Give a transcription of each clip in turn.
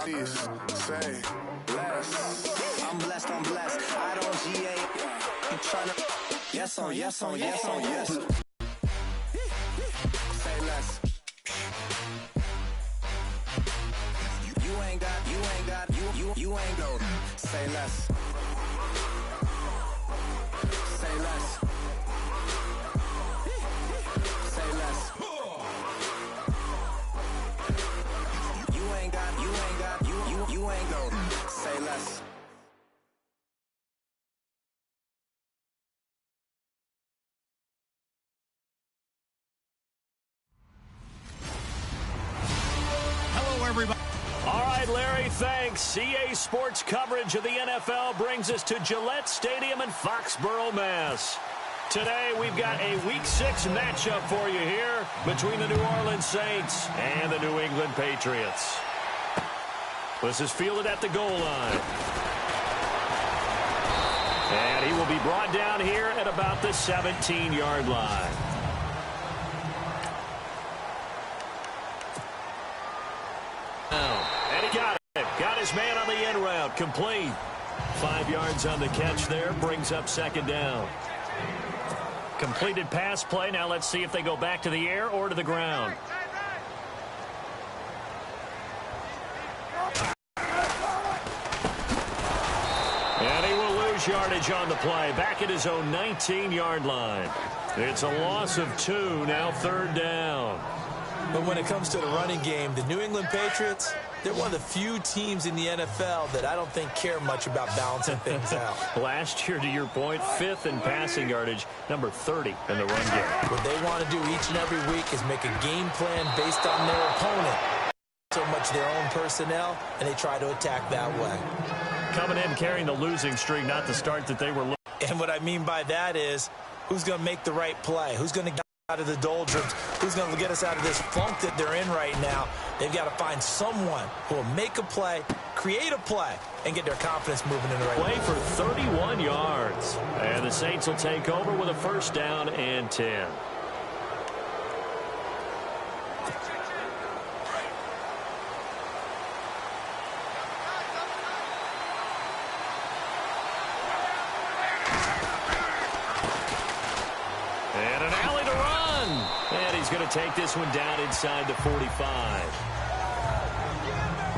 Please say less. I'm blessed, I'm blessed. I don't GA. I'm trying to. Yes on, yes on, yes on, yes. Say less. You ain't got, you ain't go. Say less. Say less. Say less. You ain't got, you ain't go. Say less. Hello, everybody. All right, Larry, thanks. CA Sports coverage of the NFL brings us to Gillette Stadium in Foxborough, Mass. Today, we've got a Week 6 matchup for you here between the New Orleans Saints and the New England Patriots. This is fielded at the goal line. And he will be brought down here at about the 17-yard line. And he got it. Got his man on the end route. Complete. 5 yards on the catch there. Brings up second down. Completed pass play. Now let's see if they go back to the air or to the ground. And he will lose yardage on the play. Back at his own 19-yard line. It's a loss of 2. Now third down. But when it comes to the running game, the New England Patriots, they're one of the few teams in the NFL that I don't think care much about balancing things out. Last year, to your point, 5th in passing yardage, number 30 in the run game. What they want to do each and every week is make a game plan based on their opponent. So much their own personnel, and they try to attack that way. Coming in carrying the losing streak, not the start that they were looking. And what I mean by that is, who's going to make the right play? Who's going to get out of the doldrums? Who's going to get us out of this funk that they're in right now? They've got to find someone who will make a play, create a play, and get their confidence moving in the right way. Play for 31 yards. And the Saints will take over with a first down and 10. And an alley to run. And he's going to take this one down inside the 45.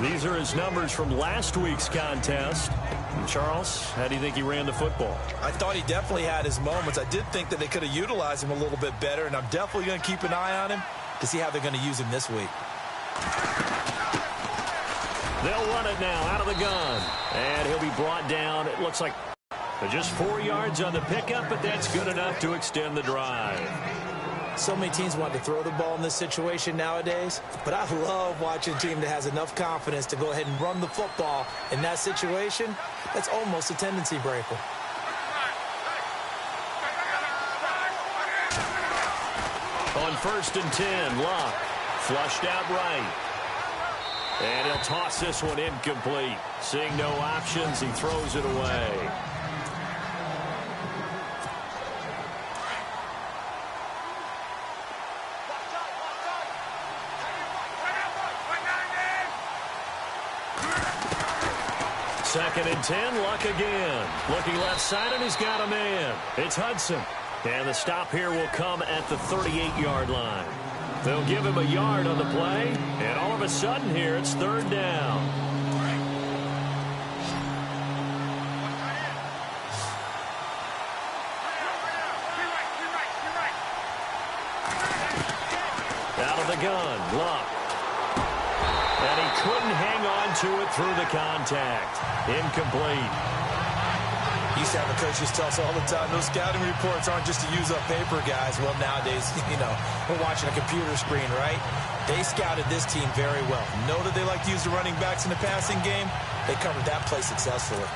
These are his numbers from last week's contest. And Charles, how do you think he ran the football? I thought he definitely had his moments. I did think that they could have utilized him a little bit better, and I'm definitely going to keep an eye on him to see how they're going to use him this week. They'll run it now out of the gun. And he'll be brought down, it looks like, just 4 yards on the pickup, but that's good enough to extend the drive. So many teams want to throw the ball in this situation nowadays, but I love watching a team that has enough confidence to go ahead and run the football in that situation. That's almost a tendency breaker. On 1st and 10, Luck flushed out right. And he'll toss this one incomplete. Seeing no options, he throws it away. Second and 10, Luck again. Looking left side, and he's got a man. It's Hudson. And the stop here will come at the 38-yard line. They'll give him a yard on the play, and all of a sudden here, it's third down. Out of the gun, Luck. And he couldn't hang on to it through the contact. Incomplete. Used to have a coach just tell us all the time, those scouting reports aren't just to use up paper, guys. Well, nowadays, we're watching a computer screen, right? They scouted this team very well. Know that they like to use the running backs in the passing game. They covered that play successfully.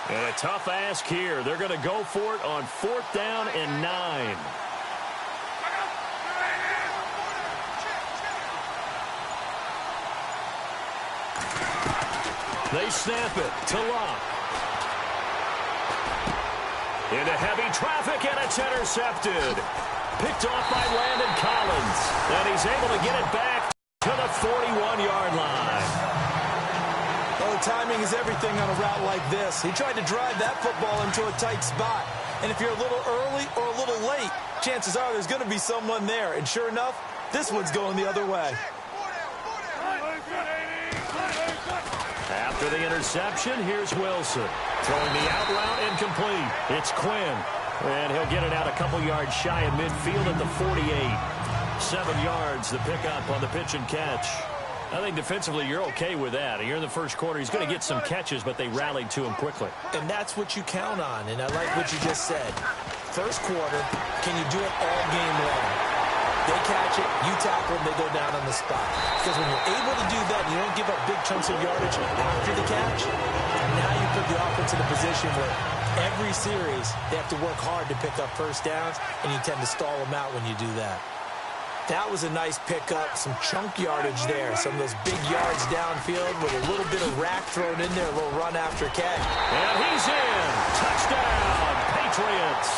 And a tough ask here. They're going to go for it on 4th down and 9. They snap it to Luck. Into heavy traffic, and it's intercepted. Picked off by Landon Collins. And he's able to get it back to the 41-yard line. Oh, timing is everything on a route like this. He tried to drive that football into a tight spot. And if you're a little early or a little late, chances are there's going to be someone there. And sure enough, this one's going the other way. After the interception, here's Wilson. Throwing the out route incomplete. It's Quinn. And he'll get it out a couple yards shy of midfield at the 48. 7 yards, the pickup on the pitch and catch. I think defensively you're okay with that. Here in the first quarter, he's going to get some catches, but they rallied to him quickly. And that's what you count on, and I like what you just said. First quarter, can you do it all game long? They catch it, you tackle them, they go down on the spot. Because when you're able to do that, and you don't give up big chunks of yardage after the catch, now you put the offense in a position where every series they have to work hard to pick up first downs, and you tend to stall them out when you do that. That was a nice pickup, some chunk yardage there, some of those big yards downfield with a little bit of rack thrown in there, a little run after catch. And he's in. Touchdown, Patriots.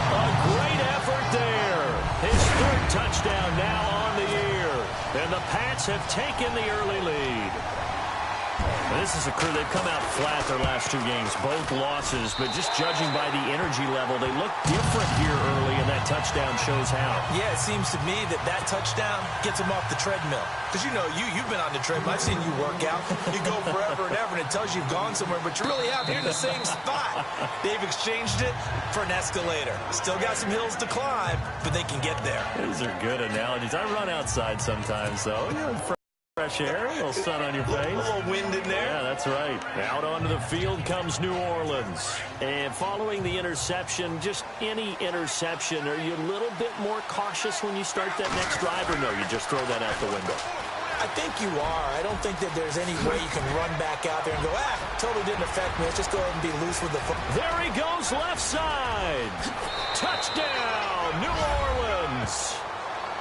A great effort there. His third touchdown now on the year. And the Pats have taken the early lead. This is a crew, they've come out flat their last 2 games, both losses, but just judging by the energy level, they look different here early, and that touchdown shows how. Yeah, it seems to me that touchdown gets them off the treadmill. Because, you know, you've been on the treadmill. I've seen you work out. You go forever and ever, and it tells you you've gone somewhere, but you're really out here in the same spot. They've exchanged it for an escalator. Still got some hills to climb, but they can get there. These are good analogies. I run outside sometimes, though. Fresh air, a little sun on your face. A little wind in there. Yeah, that's right. Out onto the field comes New Orleans. And following the interception, just any interception, are you a little bit more cautious when you start that next drive, or no, you just throw that out the window? I think you are. I don't think that there's any way you can run back out there and go, totally didn't affect me. Let's just go ahead and be loose with the football. There he goes, left side. Touchdown, New Orleans.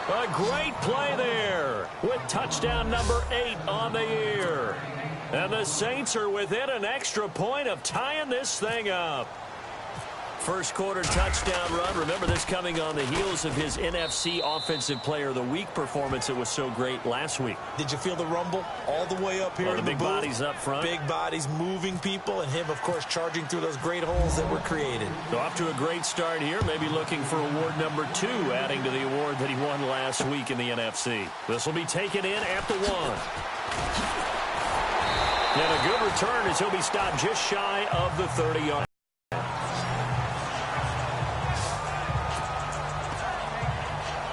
A great play there with touchdown number 8 on the year. And the Saints are within an extra point of tying this thing up. First quarter touchdown run. Remember, this coming on the heels of his NFC Offensive Player of the Week performance. It was so great last week. Did you feel the rumble all the way up here in the big booth? Bodies up front. Big bodies moving people, and him, of course, charging through those great holes that were created. So off to a great start here. Maybe looking for award number 2, adding to the award that he won last week in the NFC. This will be taken in at the 1. And a good return as he'll be stopped just shy of the 30-yard.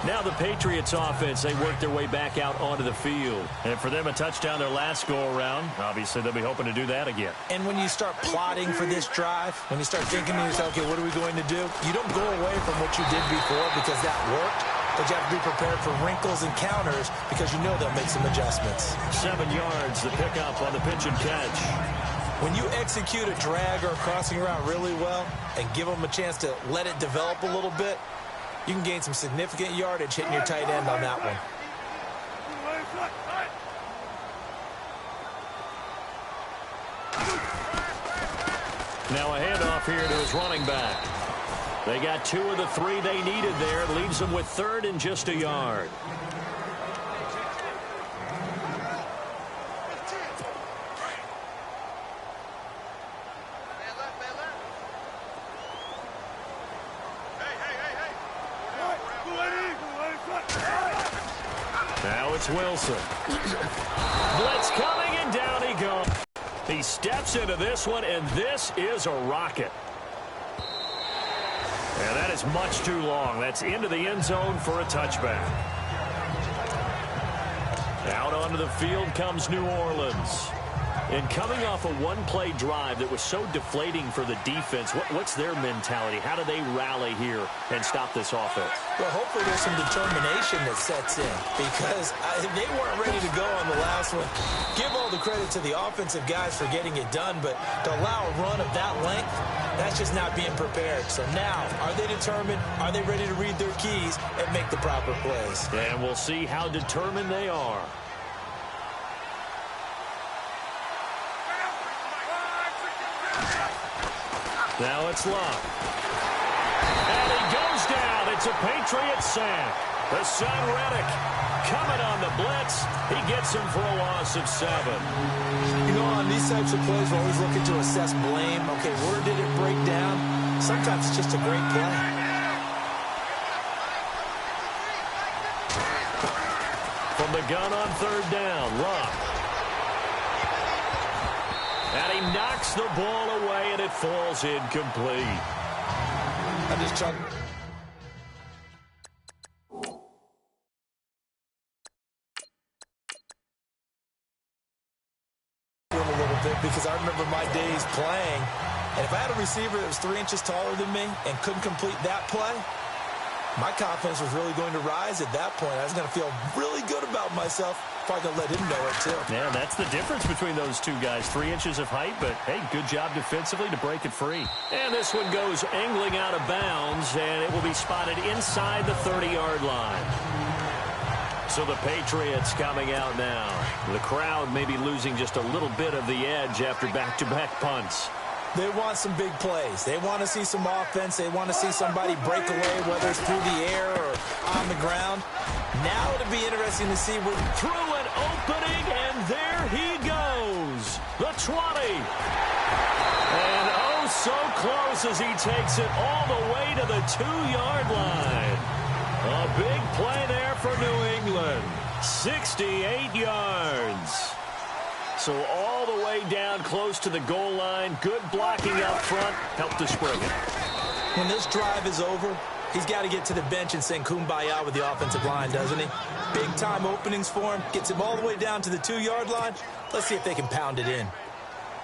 Now the Patriots offense, they work their way back out onto the field. And for them, a touchdown their last go-around. Obviously, they'll be hoping to do that again. And when you start plotting for this drive, when you start thinking to yourself, okay, what are we going to do? You don't go away from what you did before because that worked. But you have to be prepared for wrinkles and counters because you know they'll make some adjustments. 7 yards, the pickup on the pitch and catch. When you execute a drag or a crossing route really well and give them a chance to let it develop a little bit, you can gain some significant yardage hitting your tight end on that one. Now a handoff here to his running back. They got 2 of the 3 they needed there. It leaves them with 3rd and just a yard. Now it's Wilson. Blitz coming, and down he goes. He steps into this one, and this is a rocket. And that is much too long. That's into the end zone for a touchback. Out onto the field comes New Orleans. And coming off a one-play drive that was so deflating for the defense, what's their mentality? How do they rally here and stop this offense? Well, hopefully there's some determination that sets in because they weren't ready to go on the last one. Give all the credit to the offensive guys for getting it done, but to allow a run of that length, that's just not being prepared. So now, are they determined? Are they ready to read their keys and make the proper plays? And we'll see how determined they are. Now it's Love. And he goes down. It's a Patriot sack. The son Reddick coming on the blitz. He gets him for a loss of 7. You know, on these types of plays, we're always looking to assess blame. Okay, where did it break down? Sometimes it's just a great play. From the gun on 3rd down, Luck. And he knocks the ball away, and it falls incomplete. I just chucked. A little bit because I remember my days playing, and if I had a receiver that was 3 inches taller than me and couldn't complete that play, my confidence was really going to rise at that point. I was going to feel really good about myself. Probably going to let him know it, too. Yeah, that's the difference between those two guys. 3 inches of height, but, hey, good job defensively to break it free. And this one goes angling out of bounds, and it will be spotted inside the 30-yard line. So the Patriots coming out now. The crowd maybe losing just a little bit of the edge after back-to-back punts. They want some big plays. They want to see some offense. They want to see somebody break away, whether it's through the air or on the ground. Now it'll be interesting to see where through an opening, and there he goes. The 20. And oh, so close as he takes it all the way to the 2-yard line. A big play there for New England. 68 yards. So all the way down close to the goal line. Good blocking up front. Helped to spring it. When this drive is over, he's got to get to the bench and sing Kumbaya with the offensive line, doesn't he? Big-time openings for him. Gets him all the way down to the 2-yard line. Let's see if they can pound it in.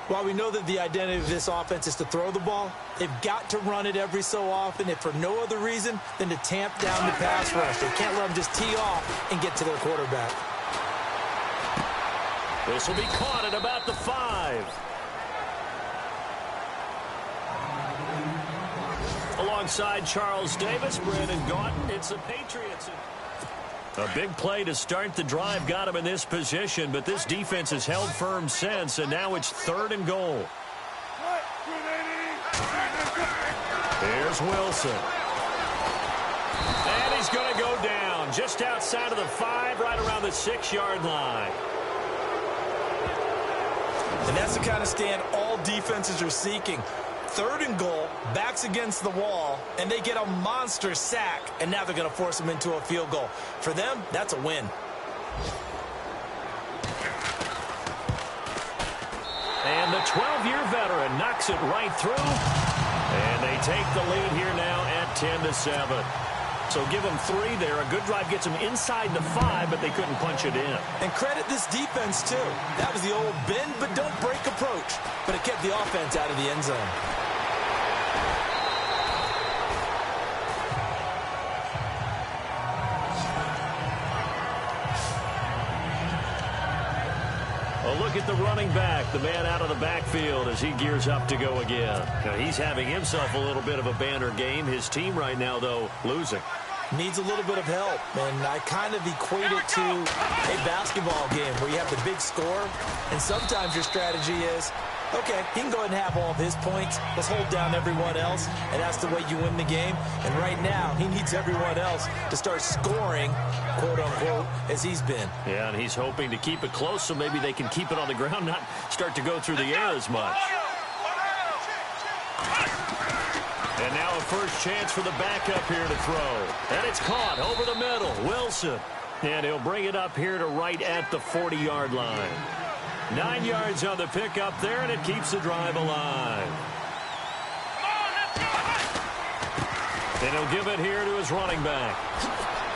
While we know that the identity of this offense is to throw the ball, they've got to run it every so often, if for no other reason than to tamp down the pass rush. They can't let them just tee off and get to their quarterback. This will be caught at about the 5. Alongside Charles Davis, Brandon Gaudin, it's the Patriots. A big play to start the drive got him in this position, but this defense has held firm since, and now it's 3rd and goal. Here's Wilson. And he's going to go down just outside of the 5, right around the 6-yard line. And that's the kind of stand all defenses are seeking. 3rd and goal, backs against the wall, and they get a monster sack, and now they're going to force them into a field goal. For them, that's a win. And the 12-year veteran knocks it right through, and they take the lead here now at 10-7. So give them 3 there. A good drive gets them inside the 5, but they couldn't punch it in. And credit this defense, too. That was the old bend but don't break approach, but it kept the offense out of the end zone. A look at the running back, the man out of the backfield as he gears up to go again. Now, he's having himself a little bit of a banner game. His team right now, though, losing. Needs a little bit of help, and I kind of equate it to a basketball game where you have the big score, and sometimes your strategy is, okay, he can go ahead and have all of his points. Let's hold down everyone else, and that's the way you win the game. And right now, he needs everyone else to start scoring, quote-unquote, as he's been. Yeah, and he's hoping to keep it close so maybe they can keep it on the ground, not start to go through the air as much. And now a first chance for the backup here to throw. And it's caught over the middle. Wilson. And he'll bring it up here to right at the 40-yard line. 9 yards on the pickup there, and it keeps the drive alive. And he'll give it here to his running back.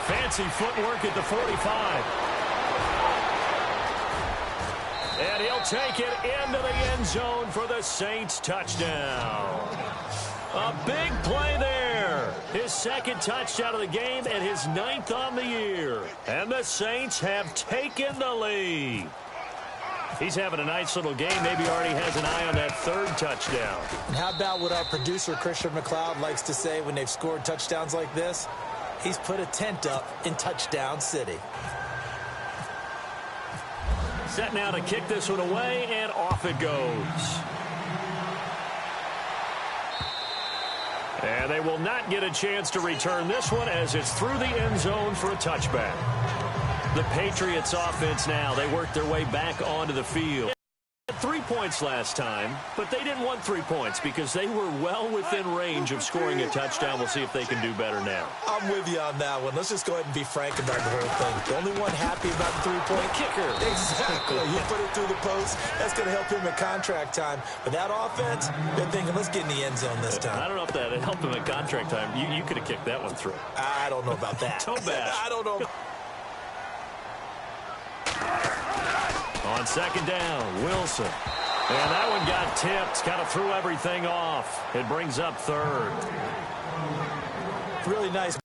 Fancy footwork at the 45. And he'll take it into the end zone for the Saints touchdown. A big play there. His 2nd touchdown of the game and his 9th on the year. And the Saints have taken the lead. He's having a nice little game. Maybe already has an eye on that 3rd touchdown. And how about what our producer, Christian McLeod, likes to say when they've scored touchdowns like this? He's put a tent up in Touchdown City. Set now to kick this one away, and off it goes. And they will not get a chance to return this one as it's through the end zone for a touchback. The Patriots offense now, they work their way back onto the field. 3 points last time, but they didn't want 3 points because they were well within range of scoring a touchdown. We'll see if they can do better now. I'm with you on that one. Let's just go ahead and be frank about the whole thing. The only one happy about the 3-point kicker. Exactly. You put it through the post. That's going to help him at contract time. But that offense, they're thinking, let's get in the end zone this time. I don't know if that helped him at contract time. You could have kicked that one through. I don't know about that. Toe bash. I don't know. On second down, Wilson. And that one got tipped, kind of threw everything off. It brings up third. Really nice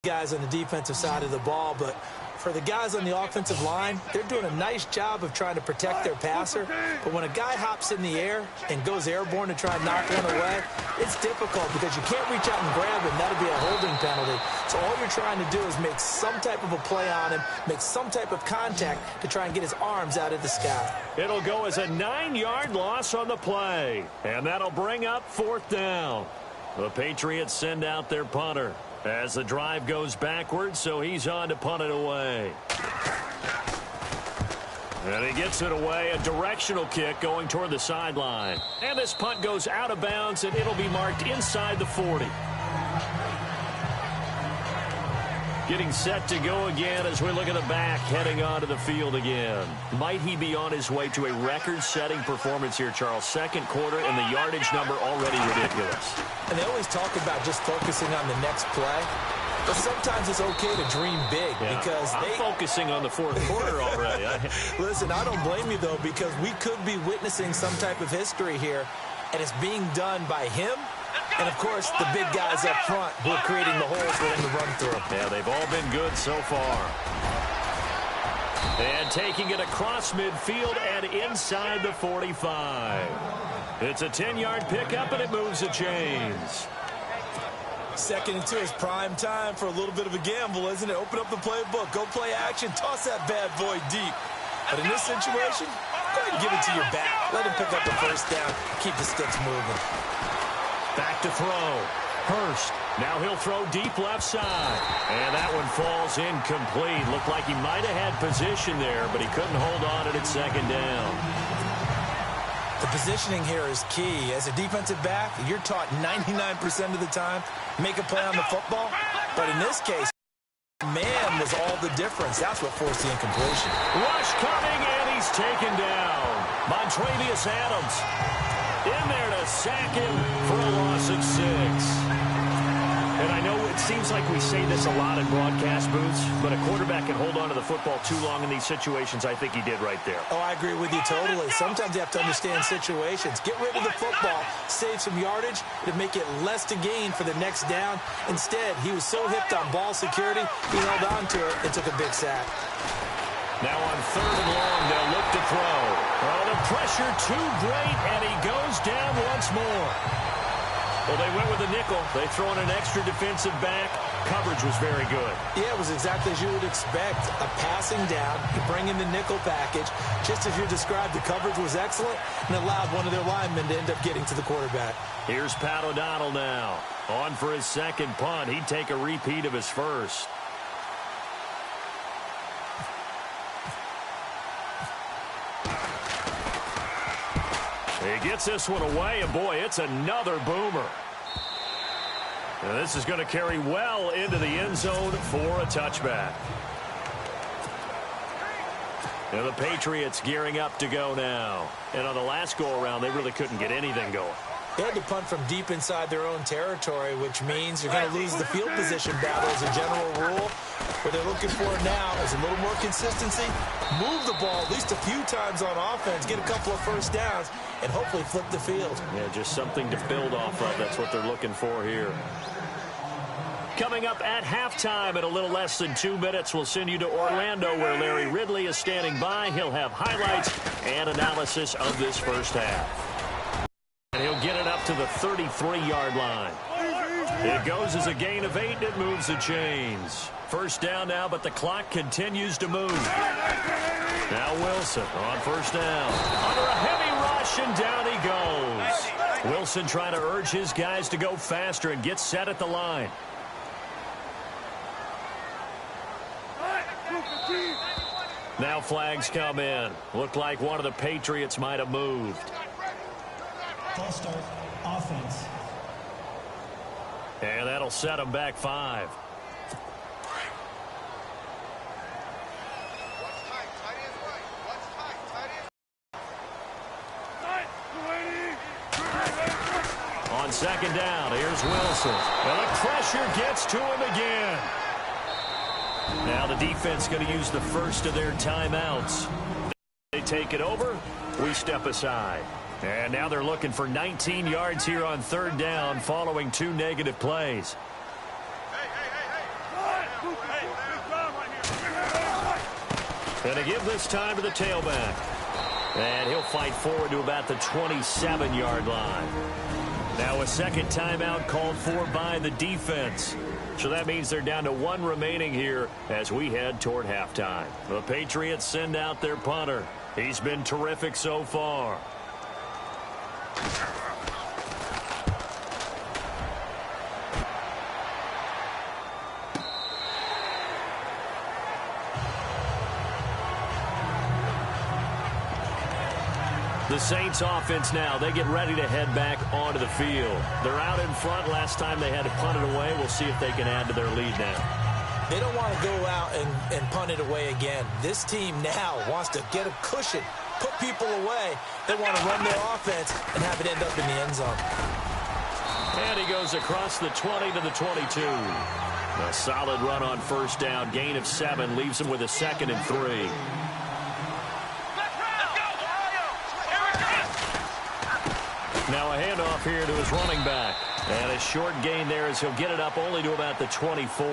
guys on the defensive side of the ball, but for the guys on the offensive line, they're doing a nice job of trying to protect their passer. But when a guy hops in the air and goes airborne to try and knock one away, it's difficult because you can't reach out and grab him. That'll be a holding penalty. So all you're trying to do is make some type of a play on him, make some type of contact to try and get his arms out of the sky. It'll go as a 9-yard loss on the play. And that'll bring up fourth down. The Patriots send out their punter as the drive goes backwards, so he's on to punt it away. And he gets it away, a directional kick going toward the sideline. And this punt goes out of bounds, and it'll be marked inside the 40. Getting set to go again as we look at the back heading onto the field again. Might he be on his way to a record-setting performance here, Charles? Second quarter and the yardage number already ridiculous. And they always talk about just focusing on the next play. But sometimes it's okay to dream big because I'm focusing on the fourth quarter already. Listen, I don't blame you, though, because we could be witnessing some type of history here, and it's being done by him and, of course, the big guys up front who are creating the holes for him to run through. Yeah, they've all been good so far. And taking it across midfield and inside the 45. It's a 10-yard pickup, and it moves the chains. 2nd and 2 is prime time for a little bit of a gamble, isn't it? Open up the playbook, go play action, toss that bad boy deep. But in this situation, go ahead and give it to your back. Let him pick up the first down, keep the sticks moving. Back to throw. Hurst. Now he'll throw deep left side. And that one falls incomplete. Looked like he might have had position there, but he couldn't hold on at second down. The positioning here is key. As a defensive back, you're taught 99% of the time, make a play on the football. But in this case, man was all the difference. That's what forced the incompletion. Rush coming, and he's taken down. Montravius Adams in there to sack him for a loss of 6. And I know it seems like we say this a lot in broadcast booths, but a quarterback can hold on to the football too long in these situations. I think he did right there. Oh, I agree with you totally. Sometimes you have to understand situations. Get rid of the football, save some yardage to make it less to gain for the next down. Instead, he was so hipped on ball security, he held on to it and took a big sack. Now on 3rd and long, they'll look to throw. Oh, the pressure too great, and he goes down once more. Well, they went with a nickel. They throw in an extra defensive back. Coverage was very good. Yeah, it was exactly as you would expect. A passing down, you bring in the nickel package. Just as you described, the coverage was excellent and allowed one of their linemen to end up getting to the quarterback. Here's Pat O'Donnell now. On for his second punt. He'd take a repeat of his first. He gets this one away, and boy, it's another boomer. And this is going to carry well into the end zone for a touchback. And the Patriots gearing up to go now. And on the last go-around, they really couldn't get anything going. They had to punt from deep inside their own territory, which means you're going to lose the field position battle as a general rule. What they're looking for now is a little more consistency, move the ball at least a few times on offense, get a couple of first downs, and hopefully flip the field. Yeah, just something to build off of. That's what they're looking for here. Coming up at halftime in a little less than 2 minutes, we'll send you to Orlando where Larry Ridley is standing by. He'll have highlights and analysis of this first half. And he'll get it up to the 33-yard line. It goes as a gain of 8, and it moves the chains. First down now, but the clock continues to move. Now Wilson on first down. Under a heavy rush, and down he goes. Wilson trying to urge his guys to go faster and get set at the line. Now flags come in. Looked like one of the Patriots might have moved. False start, offense. And that'll set them back 5. On second down, here's Wilson. And the pressure gets to him again. Now the defense going to use the first of their timeouts. They take it over. We step aside. And now they're looking for 19 yards here on third down following 2 negative plays. Going to give this time to the tailback. And he'll fight forward to about the 27-yard line. Now a second timeout called for by the defense. So that means they're down to 1 remaining here as we head toward halftime. The Patriots send out their punter. He's been terrific so far. The Saints offense now, they get ready to head back onto the field. They're out in front. Last time they had to punt it away. We'll see if they can add to their lead now. They don't want to go out and punt it away again. This team now wants to get a cushion, put people away. They want to run their offense and have it end up in the end zone. And he goes across the 20 to the 22. A solid run on first down. Gain of 7 leaves him with a 2nd and 3. Now a handoff here to his running back. And a short gain there as he'll get it up only to about the 24.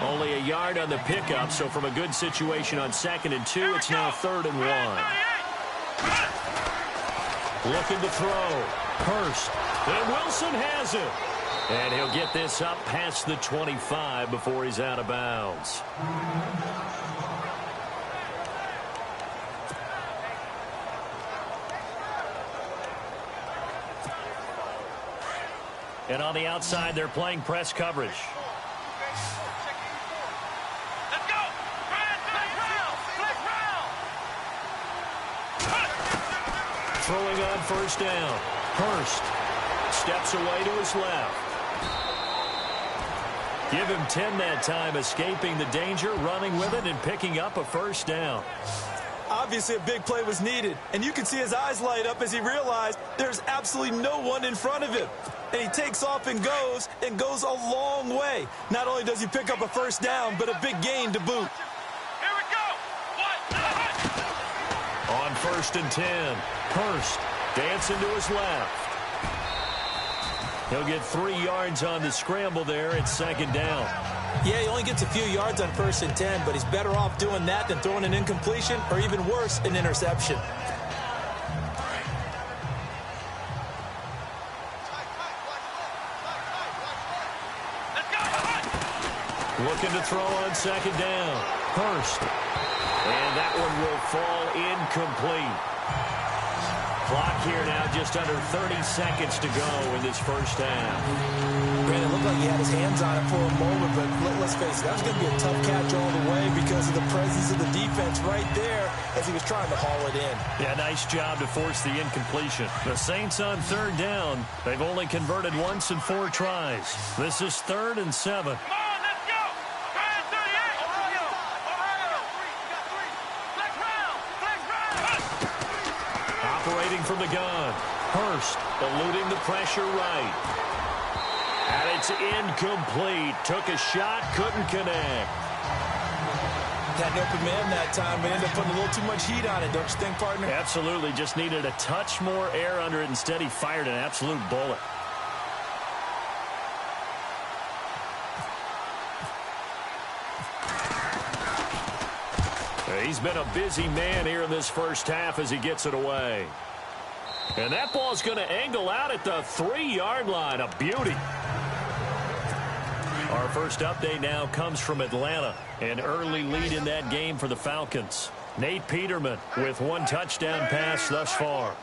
Only a yard on the pickup, so from a good situation on 2nd and 2, it's now 3rd and 1. Looking to throw. Hurst. And Wilson has it. And he'll get this up past the 25 before he's out of bounds. And on the outside, they're playing press coverage. Let's go! Throwing on first down. Hurst steps away to his left. Give him 10 that time, escaping the danger, running with it, and picking up a first down. Obviously, a big play was needed, and you can see his eyes light up as he realized there's absolutely no one in front of him. And he takes off and goes a long way. Not only does he pick up a first down, but a big gain to boot. Here we go! On 1st and 10, Hurst dancing to his left. He'll get 3 yards on the scramble there at 2nd down. Yeah, he only gets a few yards on 1st and 10, but he's better off doing that than throwing an incompletion or even worse, an interception. Looking to throw on 2nd down. Hurst. And that one will fall incomplete. Clock here now just under 30 seconds to go in this first half. Brandon, it looked like he had his hands on it for a moment, but let's face it, that was going to be a tough catch all the way because of the presence of the defense right there as he was trying to haul it in. Yeah, nice job to force the incompletion. The Saints on 3rd down. They've only converted once in 4 tries. This is 3rd and 7. Operating from the gun. Hurst eluding the pressure right. And it's incomplete. Took a shot, couldn't connect. Had an open man that time, but ended up putting a little too much heat on it, don't you think, partner? Absolutely. Just needed a touch more air under it. Instead, he fired an absolute bullet. He's been a busy man here in this first half as he gets it away. And that ball's going to angle out at the 3-yard line. A beauty. Our first update now comes from Atlanta. An early lead in that game for the Falcons. Nate Peterman with 1 touchdown pass thus far.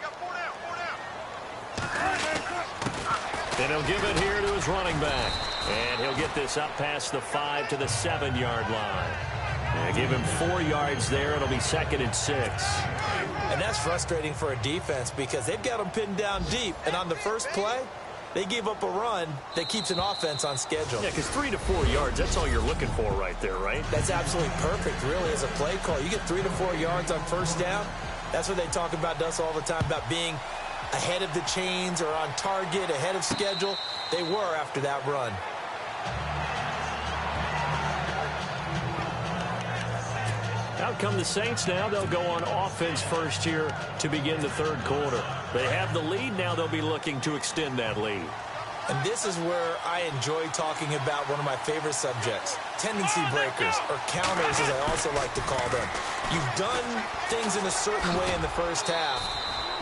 And he'll give it here to his running back. And he'll get this up past the 5 to the 7-yard line. And give him 4 yards there. It'll be 2nd and 6. And that's frustrating for a defense because they've got them pinned down deep. And on the first play, they gave up a run that keeps an offense on schedule. Yeah, because 3 to 4 yards, that's all you're looking for right there, right? That's absolutely perfect, really, as a play call. You get 3 to 4 yards on first down. That's what they talk about us all the time, about being ahead of the chains or on target, ahead of schedule. They were after that run. Out come the Saints now. They'll go on offense first here to begin the third quarter. They have the lead. Now they'll be looking to extend that lead. And this is where I enjoy talking about one of my favorite subjects, tendency breakers, or counters as I also like to call them. You've done things in a certain way in the first half,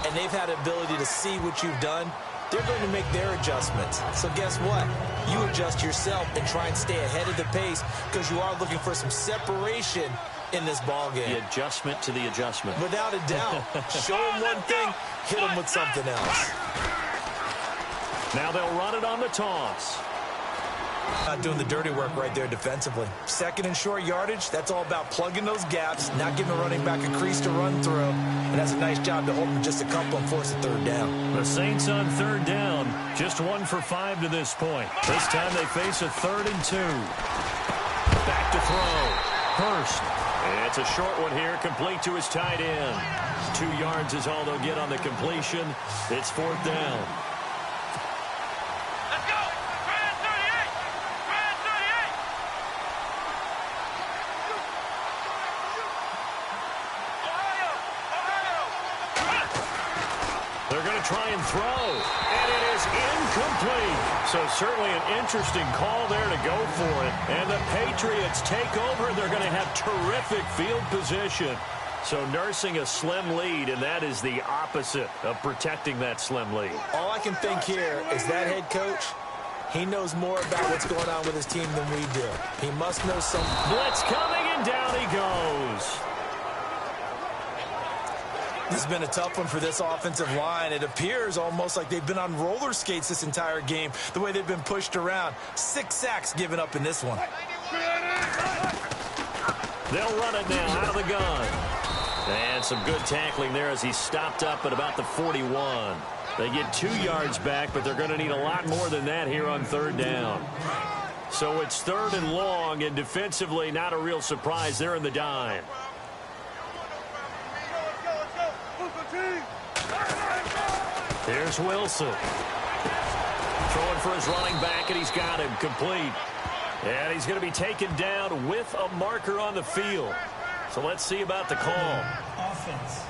and they've had the ability to see what you've done. They're going to make their adjustments. So guess what? You adjust yourself and try and stay ahead of the pace because you are looking for some separation in this ball game. The adjustment to the adjustment. Without a doubt. Show them one thing, hit them with something else. Now they'll run it on the toss. Not doing the dirty work right there defensively. 2nd and short yardage, that's all about plugging those gaps, not giving the running back a crease to run through. And that's a nice job to hold them just a couple and force a 3rd down. The Saints on 3rd down, just 1 for 5 to this point. This time they face a 3rd and 2. Back to throw. Hurst. It's a short one here, complete to his tight end. 2 yards is all they'll get on the completion. It's 4th down. Let's go! Grand 38! Grand 38! Ohio! Ohio! They're going to try and throw, and it is incomplete. So certainly an interesting call there to go for it. And the Patriots take over. They're going to have terrific field position. So nursing a slim lead, and that is the opposite of protecting that slim lead. All I can think here is that head coach, he knows more about what's going on with his team than we do. He must know something. Blitz coming, and down he goes. This has been a tough one for this offensive line. It appears almost like they've been on roller skates this entire game, the way they've been pushed around. 6 sacks given up in this one. They'll run it now out of the gun. And some good tackling there as he stopped up at about the 41. They get 2 yards back, but they're going to need a lot more than that here on 3rd down. So it's 3rd and long, and defensively not a real surprise. They're in the dime. Here's Wilson. Throwing for his running back, and he's got him complete. And he's going to be taken down with a marker on the field. So let's see about the call. Offense.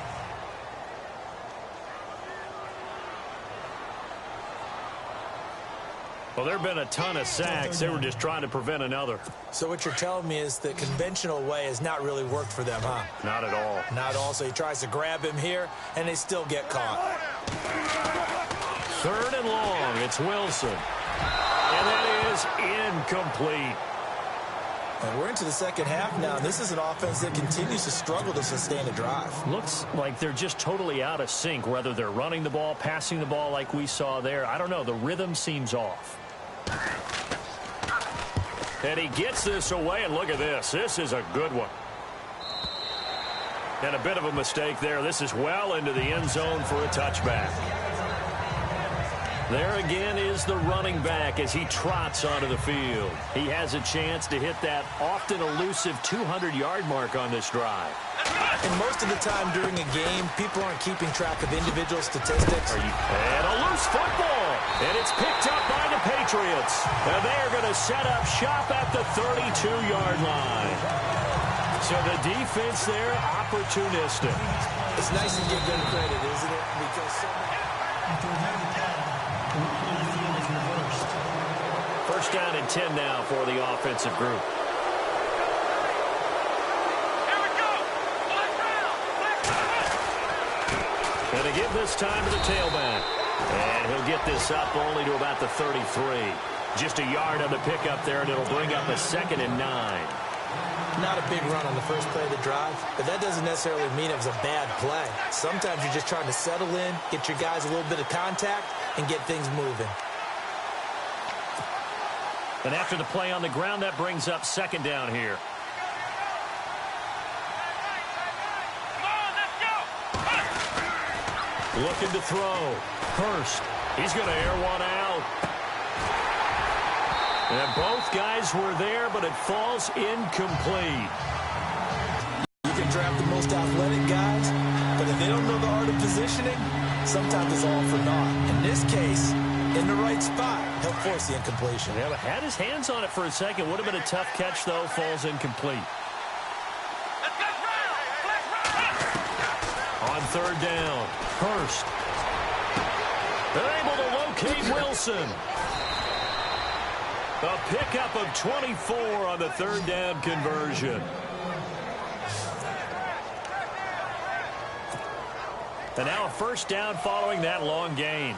Well, there have been a ton of sacks. They were just trying to prevent another. So what you're telling me is the conventional way has not really worked for them, huh? Not at all. Not at all. So he tries to grab him here, and they still get caught. 3rd and long. It's Wilson. And that is incomplete. And we're into the second half now. This is an offense that continues to struggle to sustain a drive. Looks like they're just totally out of sync, whether they're running the ball, passing the ball like we saw there. I don't know. The rhythm seems off. And he gets this away, and look at this. This is a good one. And a bit of a mistake there. This is well into the end zone for a touchback. There again is the running back as he trots onto the field. He has a chance to hit that often elusive 200-yard mark on this drive. And most of the time during a game, people aren't keeping track of individual statistics. And a loose football. And it's picked up by the Patriots. And they're going to set up shop at the 32-yard line. So the defense there, opportunistic. It's nice to give them credit, isn't it? Because so many... After reviewing the play, the field is reversed. 1st down and 10 now for the offensive group. Here we go! And they give this time to the tailback. And he'll get this up only to about the 33. Just a yard on the pickup there, and it'll bring up a 2nd and 9. Not a big run on the first play of the drive, but that doesn't necessarily mean it was a bad play. Sometimes you're just trying to settle in, get your guys a little bit of contact, and get things moving. And after the play on the ground, that brings up second down here. Looking to throw. Hurst. He's going to air one out. And both guys were there, but it falls incomplete. You can draft the most athletic guys, but if they don't know the art of positioning, sometimes it's all for naught. In this case, in the right spot, he'll force the incompletion. Yeah, but had his hands on it for a second. Would have been a tough catch, though. Falls incomplete. On third down, Hurst. They're able to locate Wilson. A pickup of 24 on the third down conversion. And now a first down following that long gain.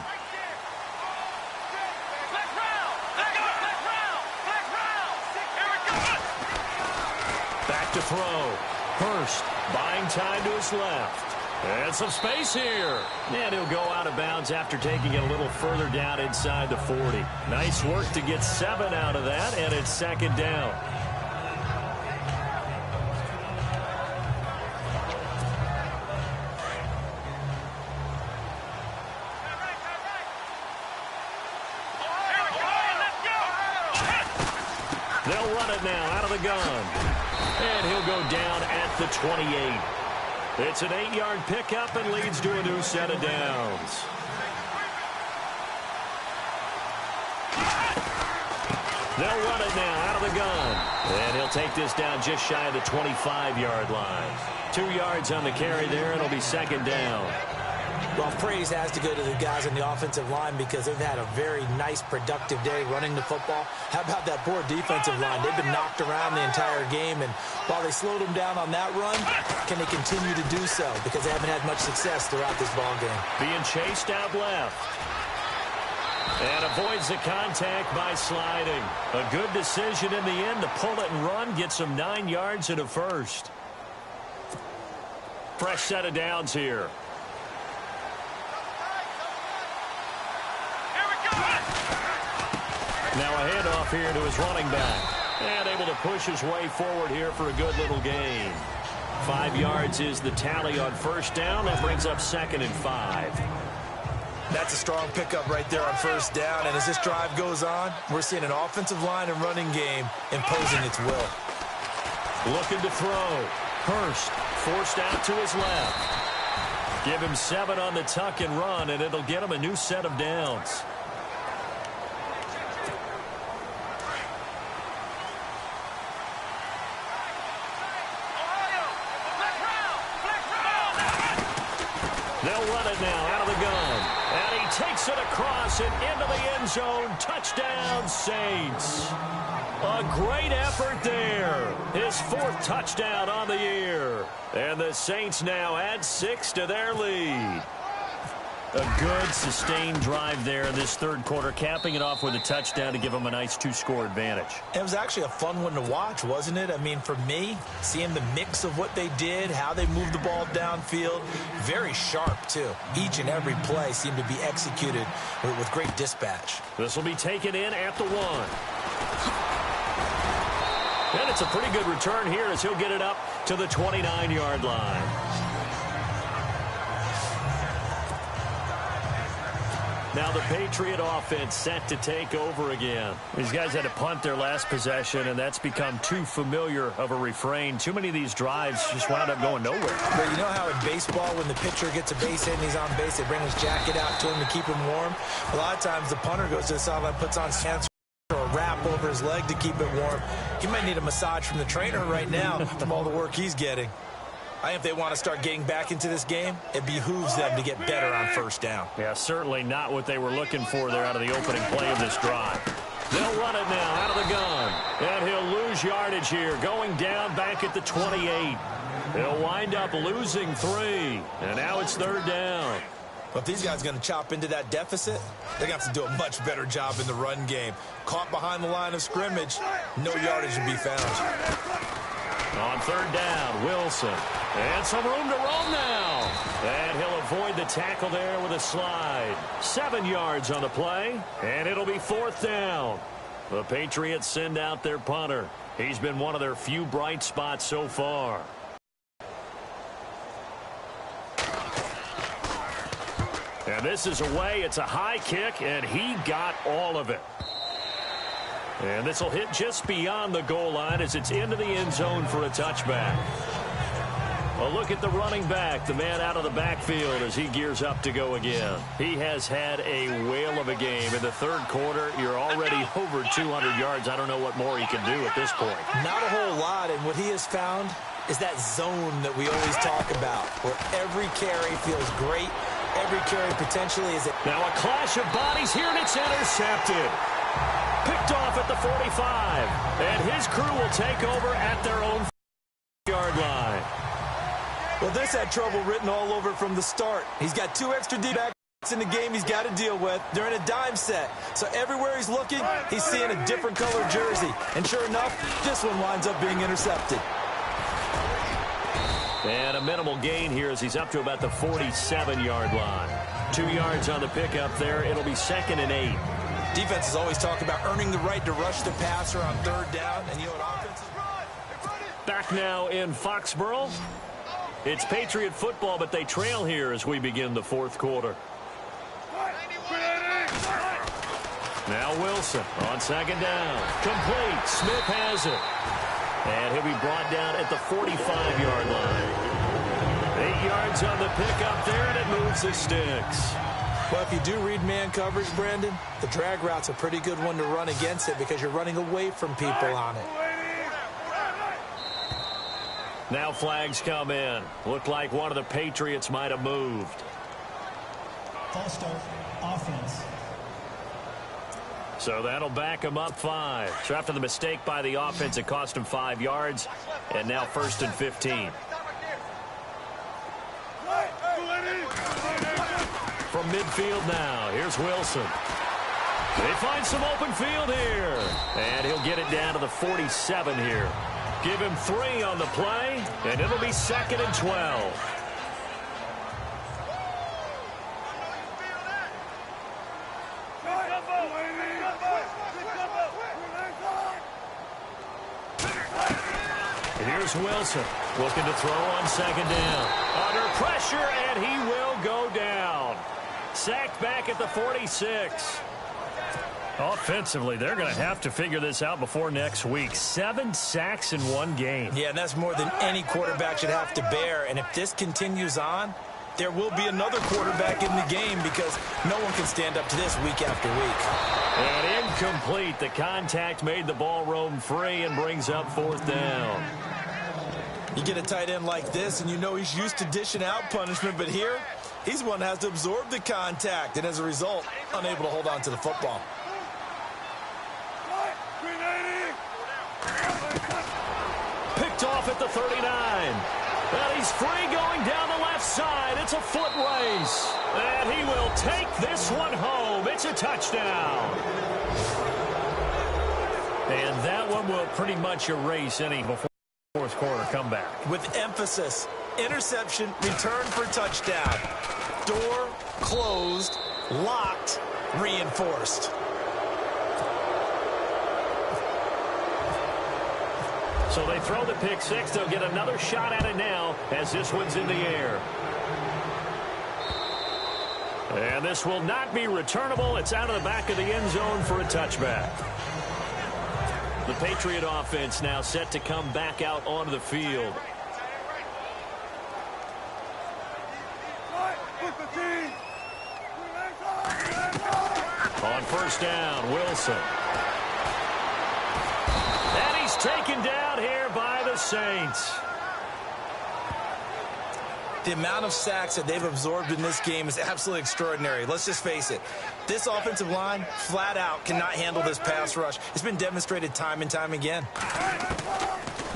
Back to throw. Hurst buying time to his left. And some space here. And he'll go out of bounds after taking it a little further down inside the 40. Nice work to get 7 out of that, and it's second down. They'll run it now out of the gun. And he'll go down at the 28. It's an 8-yard pickup and leads to a new set of downs. They'll run it now out of the gun. And he'll take this down just shy of the 25-yard line. 2 yards on the carry there, and it'll be second down. Well, praise has to go to the guys on the offensive line because they've had a very nice, productive day running the football. How about that poor defensive line? They've been knocked around the entire game, and while they slowed them down on that run, can they continue to do so? Because they haven't had much success throughout this ball game. Being chased out left. And avoids the contact by sliding. A good decision in the end to pull it and run, gets him 9 yards and a first. Fresh set of downs here. Now a handoff here to his running back. And able to push his way forward here for a good little gain. 5 yards is the tally on first down. That brings up second and 5. That's a strong pickup right there on first down. And as this drive goes on, we're seeing an offensive line and running game imposing its will. Looking to throw. Hurst forced out to his left. Give him 7 on the tuck and run, and it'll get him a new set of downs. They'll run it now out of the gun. And he takes it across and into the end zone. Touchdown, Saints. A great effort there. His 4th touchdown on the year. And the Saints now add 6 to their lead. A good, sustained drive there in this third quarter, capping it off with a touchdown to give them a nice 2-score advantage. It was actually a fun one to watch, wasn't it? I mean, for me, seeing the mix of what they did, how they moved the ball downfield, very sharp, too. Each and every play seemed to be executed with great dispatch. This will be taken in at the 1. And it's a pretty good return here as he'll get it up to the 29-yard line. Now the Patriot offense set to take over again. These guys had to punt their last possession, and that's become too familiar of a refrain. Too many of these drives just wound up going nowhere. But you know how in baseball, when the pitcher gets a base hit and he's on base, they bring his jacket out to him to keep him warm? A lot of times the punter goes to the sideline, puts on pants or a wrap over his leg to keep it warm. He might need a massage from the trainer right now from all the work he's getting. I think if they want to start getting back into this game, it behooves them to get better on first down. Yeah, certainly not what they were looking for there out of the opening play of this drive. They'll run it now out of the gun. And he'll lose yardage here, going down back at the 28. He'll wind up losing 3. And now it's third down. But if these guys are going to chop into that deficit, they're going to have to do a much better job in the run game. Caught behind the line of scrimmage, no yardage to be found. On third down, Wilson. And some room to roam now. And he'll avoid the tackle there with a slide. 7 yards on the play. And it'll be fourth down. The Patriots send out their punter. He's been one of their few bright spots so far. And this is away. It's a high kick, and he got all of it. And this will hit just beyond the goal line as it's into the end zone for a touchback. A look at the running back, the man out of the backfield as he gears up to go again. He has had a whale of a game. In the third quarter, you're already over 200 yards. I don't know what more he can do at this point. Not a whole lot, and what he has found is that zone that we always talk about, where every carry feels great, every carry potentially is... Now a clash of bodies here, and it's intercepted. Picked off at the 45, and his crew will take over at their own yard line. Well, this had trouble written all over from the start. He's got 2 extra D-backs in the game he's got to deal with. They're in a dime set. So everywhere he's looking, he's seeing a different color jersey. And sure enough, this one winds up being intercepted. And a minimal gain here as he's up to about the 47-yard line. 2 yards on the pickup there. It'll be 2nd and 8. Defenses always talk about earning the right to rush the passer on 3rd down. And you know what offense is? Back now in Foxborough. It's Patriot football, but they trail here as we begin the 4th quarter. Now Wilson on 2nd down. Complete. Smith has it. And he'll be brought down at the 45-yard line. 8 yards on the pickup there, and it moves the sticks. Well, if you do read man coverage, Brandon, the drag route's a pretty good one to run against it because you're running away from people on it. Now flags come in. Looked like one of the Patriots might have moved. False start, offense. So that'll back him up 5. So after the mistake by the offense, it cost him 5 yards. And now 1st and 15. From midfield now, here's Wilson. They find some open field here. And he'll get it down to the 47 here. Give him 3 on the play, and it'll be 2nd and 12. Here's Wilson looking to throw on 2nd down. Under pressure, and he will go down. Sacked back at the 46. Offensively, they're going to have to figure this out before next week. 7 sacks in 1 game. Yeah, and that's more than any quarterback should have to bear. And if this continues on, there will be another quarterback in the game because no one can stand up to this week after week. And incomplete. The contact made the ball roam free and brings up 4th down. You get a tight end like this, and you know he's used to dishing out punishment, but here, he's one that has to absorb the contact, and as a result, unable to hold on to the football. Picked off at the 39. Well, he's free going down the left side. It's a foot race. And he will take this one home. It's a touchdown. And that one will pretty much erase any before 4th quarter comeback. With emphasis, interception, return for touchdown. Door closed, locked, reinforced. So they throw the pick 6. They'll get another shot at it now as this one's in the air. And this will not be returnable. It's out of the back of the end zone for a touchback. The Patriot offense now set to come back out onto the field. On 1st down, Wilson. And he's taken down here by the Saints. The amount of sacks that they've absorbed in this game is absolutely extraordinary. Let's just face it. This offensive line, flat out, cannot handle this pass rush. It's been demonstrated time and time again.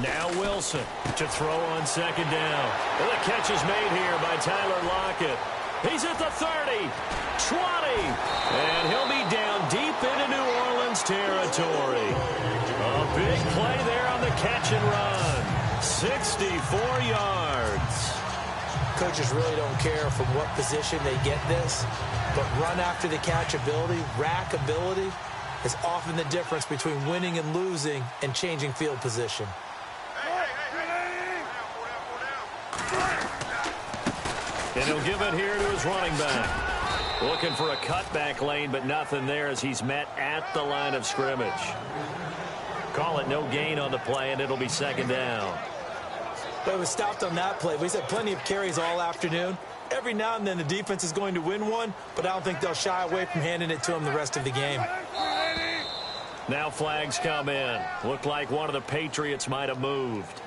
Now Wilson to throw on 2nd down. Well, the catch is made here by Tyler Lockett. He's at the 30, 20, and he'll be down deep into New Orleans territory. A big play there on the catch and run. 64 yards. Coaches really don't care from what position they get this, but run after the catch ability, rack ability, is often the difference between winning and losing and changing field position. And he'll give it here to his running back. Looking for a cutback lane, but nothing there as he's met at the line of scrimmage. Call it no gain on the play, and it'll be second down. But it was stopped on that play. We've had plenty of carries all afternoon. Every now and then the defense is going to win one, but I don't think they'll shy away from handing it to him the rest of the game. Now flags come in. Looked like one of the Patriots might have moved.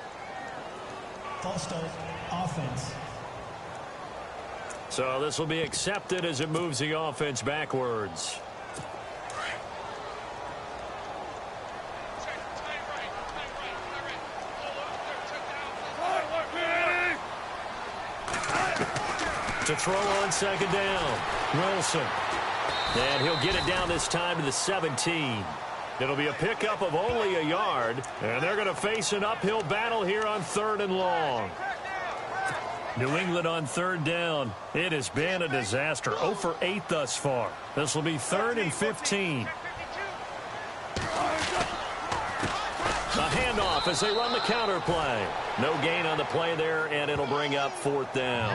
False start, offense. So this will be accepted as it moves the offense backwards. To throw on second down, Wilson. And he'll get it down this time to the 17. It'll be a pickup of only a yard, and they're going to face an uphill battle here on 3rd and long. New England on 3rd down. It has been a disaster. 0 for 8 thus far. This will be 3rd and 15. A handoff as they run the counter play. No gain on the play there, and it'll bring up 4th down.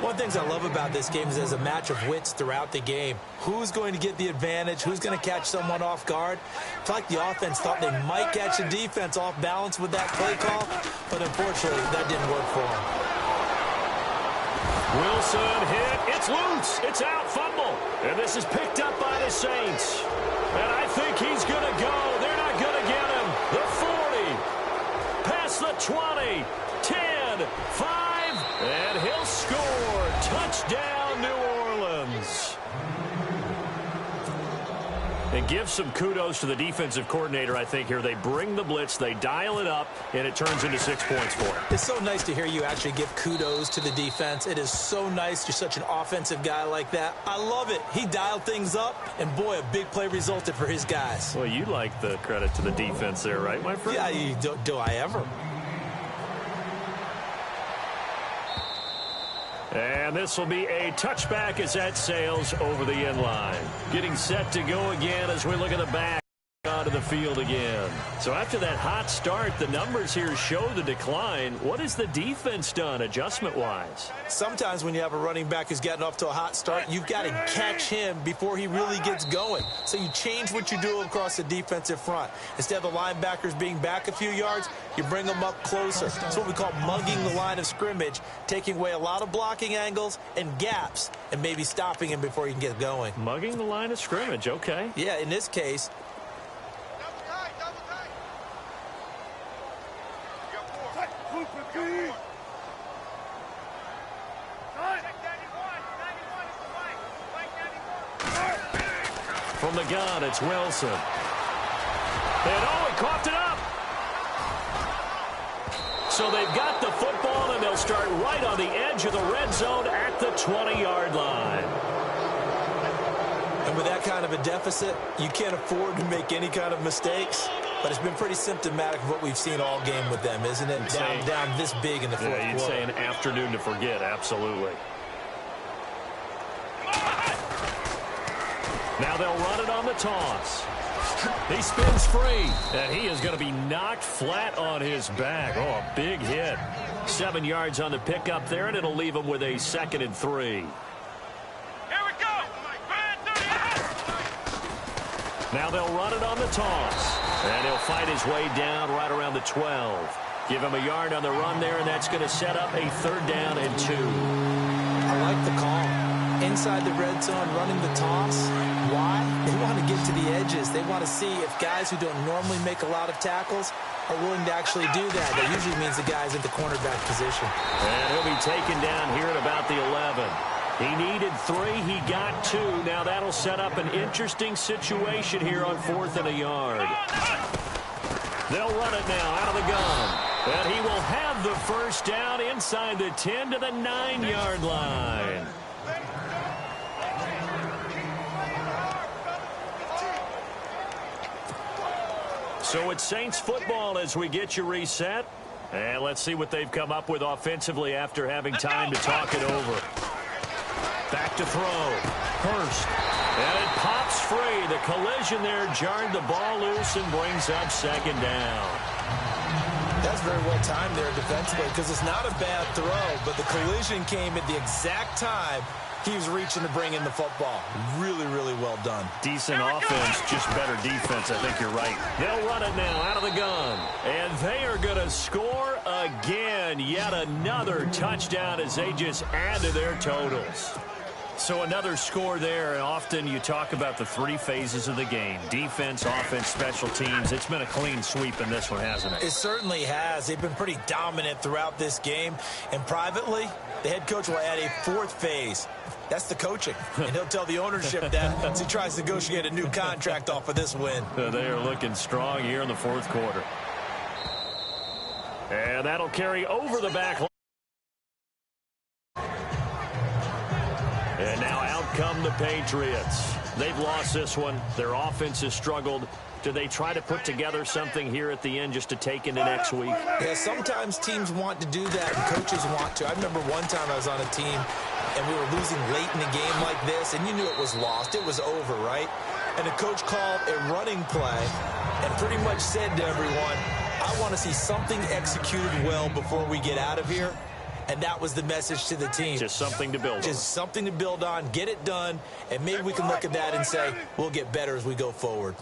One of the things I love about this game is there's a match of wits throughout the game. Who's going to get the advantage? Who's going to catch someone off guard? It's like the offense thought they might catch the defense off balance with that play call, but unfortunately that didn't work for them. Wilson hit. It's loose. It's out. Fumble. And this is picked up by the Saints. And I think he's going to go. They're not going to get him. The 40. Past the 20. 10. 5. And he'll score. Touchdown, New Orleans. And give some kudos to the defensive coordinator, I think, here. They bring the blitz, they dial it up, and it turns into 6 points for him. It's so nice to hear you actually give kudos to the defense. It is so nice. You're such an offensive guy like that. I love it. He dialed things up, and boy, a big play resulted for his guys. Well, you like the credit to the defense there, right, my friend? Yeah, do I ever? And this will be a touchback as that sails over the end line. Getting set to go again as we look at the back onto the field again. So after that hot start, the numbers here show the decline. What has the defense done adjustment-wise? Sometimes when you have a running back who's getting off to a hot start, you've got to catch him before he really gets going. So you change what you do across the defensive front. Instead of the linebackers being back a few yards, you bring them up closer. It's what we call mugging the line of scrimmage, taking away a lot of blocking angles and gaps and maybe stopping him before he can get going. Mugging the line of scrimmage, okay. Yeah, in this case, from the gun, it's Wilson. And he coughed it up. So they've got the football, and they'll start right on the edge of the red zone at the 20-yard line. And with that kind of a deficit, you can't afford to make any kind of mistakes. But it's been pretty symptomatic of what we've seen all game with them, isn't it? Down this big in the fourth quarter. You'd say an afternoon to forget, absolutely. Now they'll run it on the toss. He spins free, and he is going to be knocked flat on his back. Oh, a big hit. 7 yards on the pickup there, and it'll leave him with a 2nd and 3. Here we go. Now they'll run it on the toss, and he'll fight his way down right around the 12. Give him a yard on the run there, and that's going to set up a 3rd down and 2. I like the call. Inside the red zone, running the toss. Why? They want to get to the edges. They want to see if guys who don't normally make a lot of tackles are willing to actually do that. That usually means the guy's at the cornerback position. And he'll be taken down here at about the 11. He needed 3. He got 2. Now that'll set up an interesting situation here on 4th and a yard. They'll run it now out of the gun. And he will have the 1st down inside the 10 to the 9-yard line. So it's Saints football as we get you reset. And let's see what they've come up with offensively after having time to talk it over. Back to throw. Hurst. And it pops free. The collision there jarred the ball loose and brings up second down. That's very well timed there defensively because it's not a bad throw, but the collision came at the exact time he was reaching to bring in the football. Really, really well done. Decent offense, just better defense. I think you're right. They'll run it now out of the gun. And they are going to score again. Yet another touchdown as they just add to their totals. So another score there, and often you talk about the three phases of the game. Defense, offense, special teams. It's been a clean sweep in this one, hasn't it? It certainly has. They've been pretty dominant throughout this game. And privately, the head coach will add a fourth phase. That's the coaching. And he'll tell the ownership that as he tries to negotiate a new contract off of this win. They are looking strong here in the fourth quarter. And that'll carry over the back line. And now out come the Patriots. They've lost this one. Their offense has struggled. Do they try to put together something here at the end just to take into next week? Yeah, sometimes teams want to do that and coaches want to. I remember one time I was on a team and we were losing late in a game like this, and you knew it was lost. It was over, right? And the coach called a running play and pretty much said to everyone, I want to see something executed well before we get out of here. And that was the message to the team. Just something to build on. Just something to build on, get it done, and maybe we can look at that and say, we'll get better as we go forward.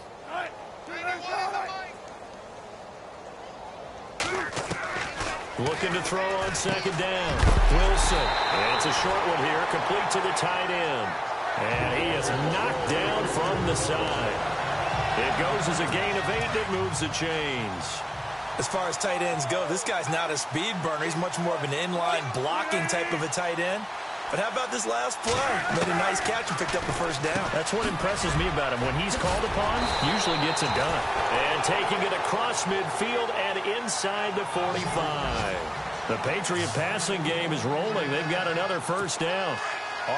Looking to throw on second down. Wilson. And it's a short one here, complete to the tight end. And he is knocked down from the side. It goes as a gain of 8 that moves the chains. As far as tight ends go, this guy's not a speed burner. He's much more of an inline blocking type of a tight end. But how about this last play? Made a nice catch and picked up the first down. That's what impresses me about him. When he's called upon, usually gets it done. And taking it across midfield and inside the 45. The Patriot passing game is rolling. They've got another first down.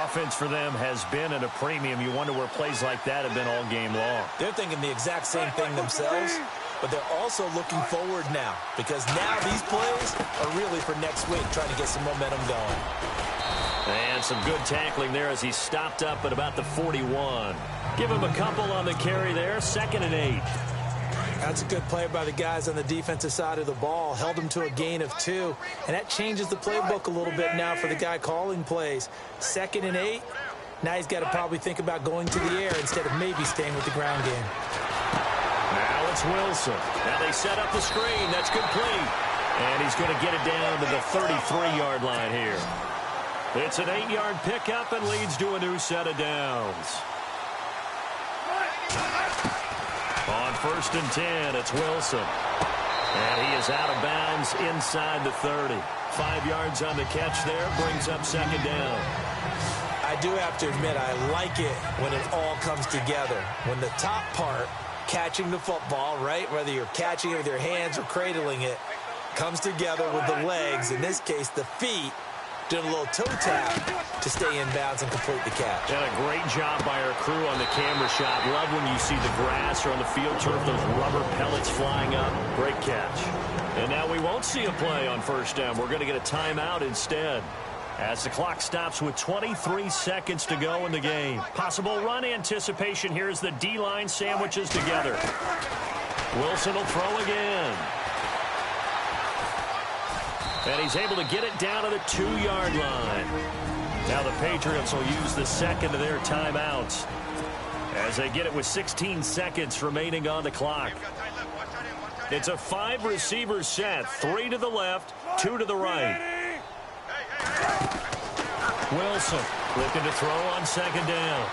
Offense for them has been at a premium. You wonder where plays like that have been all game long. They're thinking the exact same thing themselves, but they're also looking forward now because now these plays are really for next week, trying to get some momentum going. And some good tackling there as he stopped up at about the 41. Give him a couple on the carry there, 2nd and 8. That's a good play by the guys on the defensive side of the ball. Held him to a gain of 2. And that changes the playbook a little bit now for the guy calling plays. 2nd and 8. Now he's got to probably think about going to the air instead of maybe staying with the ground game. Now it's Wilson. Now they set up the screen. That's complete. And he's going to get it down to the 33-yard line here. It's an 8-yard pickup and leads to a new set of downs. On 1st and 10, it's Wilson. And he is out of bounds inside the 30. 5 yards on the catch there, brings up 2nd down. I do have to admit, I like it when it all comes together. When the top part, catching the football, right, whether you're catching it with your hands or cradling it, comes together with the legs, in this case the feet, doing a little toe tap to stay in bounds and complete the catch. And a great job by our crew on the camera shot. Love when you see the grass or on the field turf, those rubber pellets flying up. Great catch. And now we won't see a play on 1st down. We're going to get a timeout instead. As the clock stops with 23 seconds to go in the game. Possible run anticipation here as the D-line sandwiches together. Wilson will throw again. And he's able to get it down to the 2-yard line. Now the Patriots will use the 2nd of their timeouts as they get it with 16 seconds remaining on the clock. It's a 5-receiver set. 3 to the left, 2 to the right. Wilson looking to throw on 2nd down.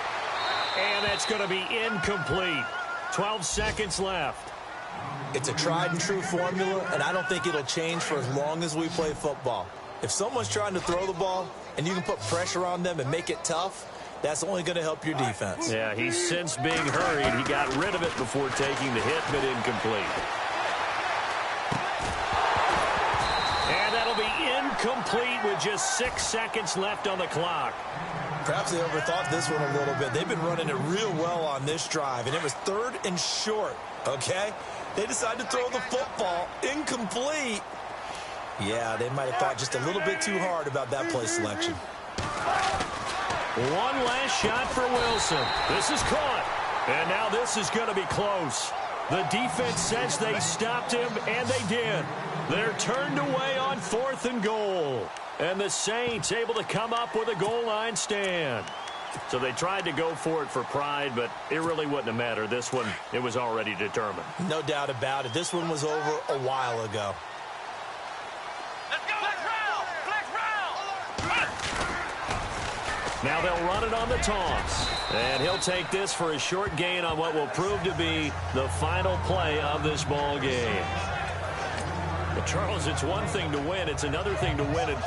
And that's going to be incomplete. 12 seconds left. It's a tried-and-true formula, and I don't think it'll change for as long as we play football. If someone's trying to throw the ball and you can put pressure on them and make it tough, that's only going to help your defense. Yeah, he's since being hurried. He got rid of it before taking the hit, but incomplete. And that'll be incomplete with just 6 seconds left on the clock. Perhaps they overthought this one a little bit. They've been running it real well on this drive, and it was 3rd and short, okay? They decided to throw the football incomplete. Yeah, they might have thought just a little bit too hard about that play selection. One last shot for Wilson. This is caught. And now this is going to be close. The defense says they stopped him, and they did. They're turned away on 4th and goal. And the Saints able to come up with a goal line stand. So they tried to go for it for pride, but it really wouldn't have mattered. This one, it was already determined. No doubt about it. This one was over a while ago. Let's go. Flex round. Now they'll run it on the toss. And he'll take this for a short gain on what will prove to be the final play of this ball game. But Charles, it's one thing to win. It's another thing to win it